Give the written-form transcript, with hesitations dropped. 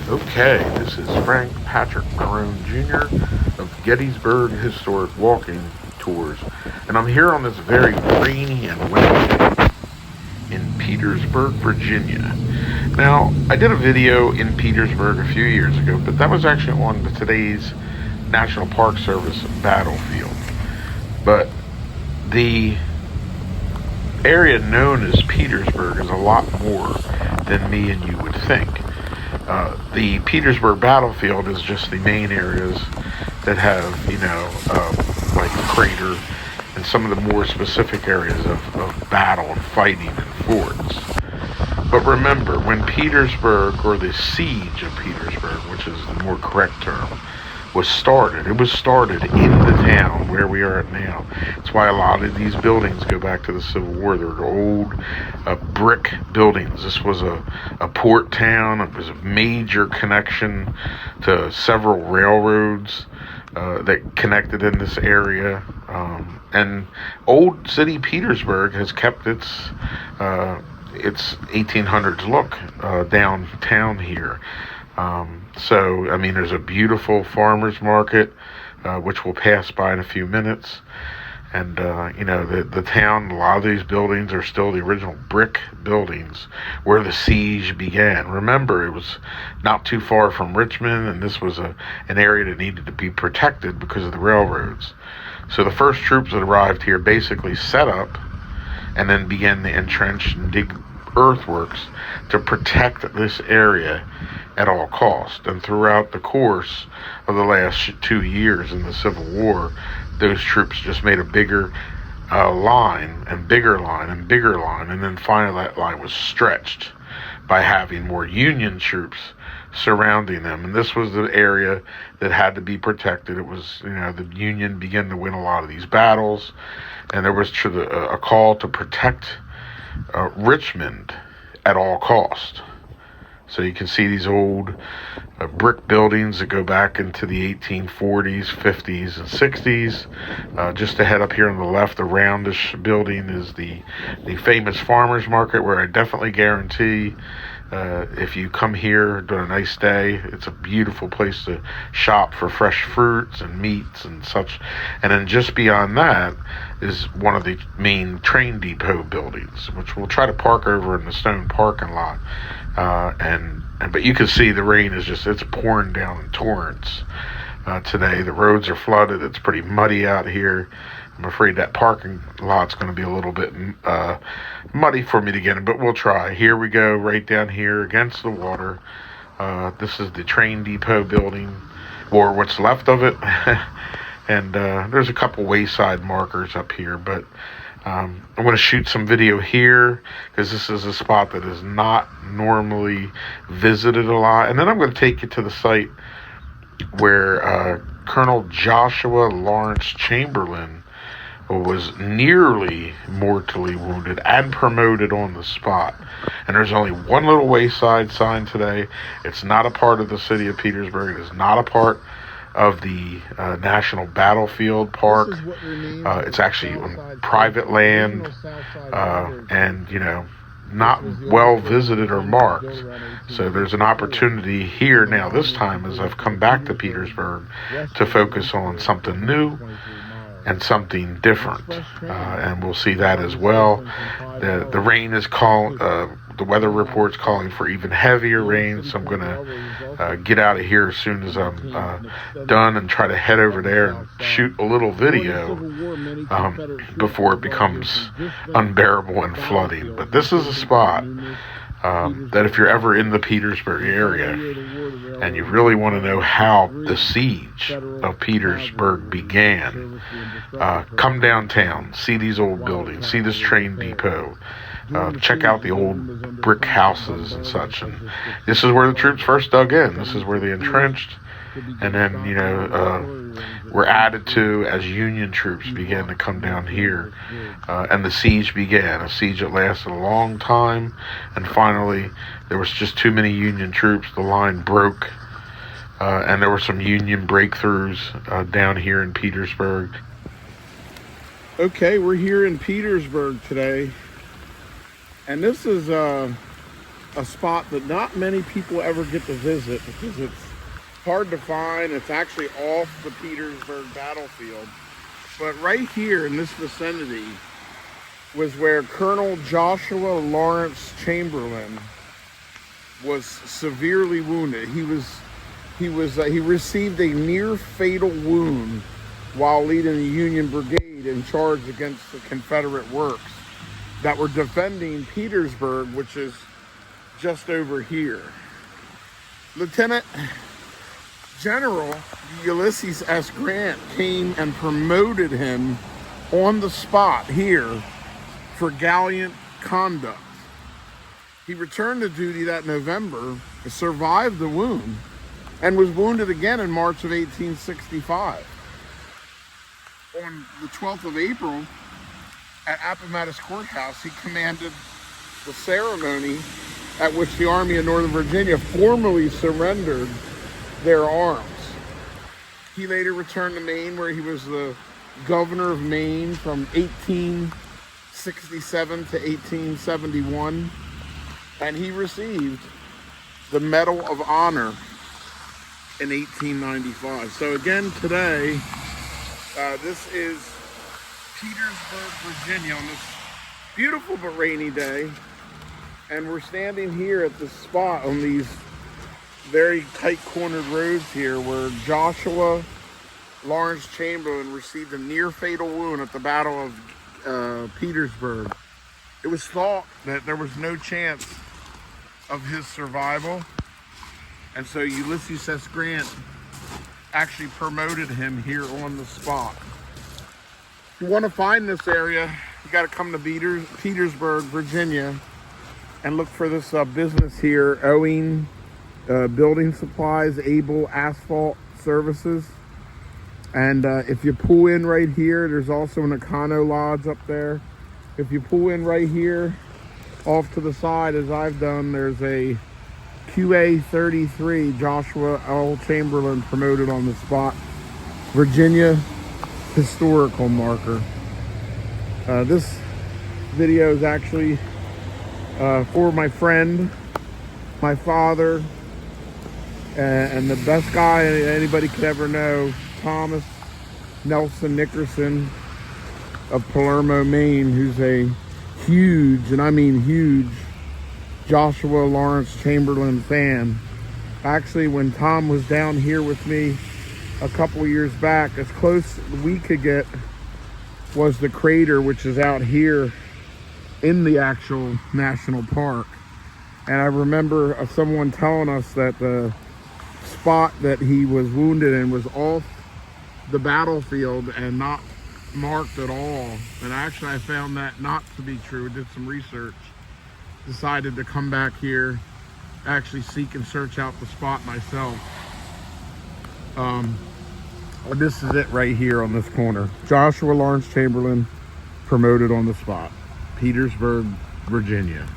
Okay, this is Frank Patrick Marone Jr. of Gettysburg Historic Walking Tours, and I'm here on this very rainy and wet day in Petersburg, Virginia. Now, I did a video in Petersburg a few years ago, but that was actually on today's National Park Service battlefield. But the area known as Petersburg is a lot more than me and you would think. The Petersburg battlefield is just the main areas that have, like the crater and some of the more specific areas of battle and fighting and forts. But remember, when Petersburg, or the siege of Petersburg, which is the more correct term, was started, it was started in the town where we are at now. That's why a lot of these buildings go back to the Civil War. They're old brick buildings. This was a port town. It was a major connection to several railroads that connected in this area. And old city Petersburg has kept its 1800s look downtown here. So, I mean, there's a beautiful farmer's market, which we'll pass by in a few minutes. And, the town, a lot of these buildings are still the original brick buildings where the siege began. Remember, it was not too far from Richmond, and this was an area that needed to be protected because of the railroads. So the first troops that arrived here basically set up and then began to entrench and dig earthworks to protect this area at all costs. And throughout the course of the last 2 years in the Civil War, those troops just made a bigger line and bigger line and bigger line, and then finally that line was stretched by having more Union troops surrounding them. And this was the area that had to be protected. It was, the Union began to win a lot of these battles, and there was a call to protect Richmond at all cost. So you can see these old brick buildings that go back into the 1840s, 50s, and 60s. Just ahead up here on the left, the roundish building is the famous farmer's market, where I definitely guarantee if you come here during a nice day, it's a beautiful place to shop for fresh fruits and meats and such. And then just beyond that is one of the main train depot buildings, which we'll try to park over in the stone parking lot. But you can see the rain it's pouring down in torrents today. The roads are flooded. It's pretty muddy out here. I'm afraid that parking lot's going to be a little bit muddy for me to get in, but we'll try. Here we go, right down here against the water. This is the train depot building, or what's left of it. And there's a couple wayside markers up here, but I'm going to shoot some video here because this is a spot that is not normally visited a lot. And then I'm going to take you to the site where Colonel Joshua Lawrence Chamberlain was nearly mortally wounded and promoted on the spot. And there's only one little wayside sign today. It's not a part of the city of Petersburg. It is not a part of the National Battlefield Park. It's actually on private land, and not well visited or marked. So there's an opportunity here now, this time, as I've come back to Petersburg, to focus on something new and something different, and we'll see that as well. The rain is the weather report's calling for even heavier rain, so I'm going to get out of here as soon as I'm done and try to head over there and shoot a little video before it becomes unbearable and flooding. But this is a spot that if you're ever in the Petersburg area and you really want to know how the siege of Petersburg began, come downtown, see these old buildings, see this train depot, check out the old brick houses and such. And this is where the troops first dug in. This is where they entrenched, and then were added to as Union troops began to come down here, and the siege began. A siege that lasted a long time, and finally there was just too many Union troops. The line broke, and there were some Union breakthroughs down here in Petersburg. Okay, we're here in Petersburg today, and this is a spot that not many people ever get to visit because it's hard to find. It's actually off the Petersburg battlefield. But right here in this vicinity was where Colonel Joshua Lawrence Chamberlain was severely wounded. He received a near fatal wound while leading the Union Brigade in charge against the Confederate works that were defending Petersburg, which is just over here. Lieutenant General Ulysses S. Grant came and promoted him on the spot here for gallant conduct. He returned to duty that November, survived the wound, and was wounded again in March of 1865. On the 12th of April, at Appomattox Courthouse, he commanded the ceremony at which the Army of Northern Virginia formally surrendered their arms. He later returned to Maine, where he was the governor of Maine from 1867 to 1871, and he received the Medal of Honor in 1895. So again, today, this is Petersburg, Virginia, on this beautiful but rainy day, and we're standing here at this spot on these very tight cornered roads here where Joshua Lawrence Chamberlain received a near fatal wound at the Battle of Petersburg. It was thought that there was no chance of his survival, and so Ulysses S. Grant actually promoted him here on the spot. If you want to find this area, you got to come to Petersburg, Virginia, and look for this business here, Owing Building Supplies, Able Asphalt Services. And if you pull in right here, there's also an Econo Lodge up there. If you pull in right here, off to the side, as I've done, there's a QA 33 Joshua L. Chamberlain promoted on the spot Virginia historical marker. This video is actually for my friend, my father, and the best guy anybody could ever know, Thomas Nelson Nickerson of Palermo, Maine, who's a huge, and I mean huge, Joshua Lawrence Chamberlain fan. Actually, when Tom was down here with me a couple years back, as close as we could get was the crater, which is out here in the actual national park. And I remember someone telling us that the spot that he was wounded in was off the battlefield and not marked at all. And actually I found that not to be true. Did some research, decided to come back here, actually seek and search out the spot myself. This is it right here on this corner. Joshua Lawrence Chamberlain promoted on the spot, Petersburg, Virginia.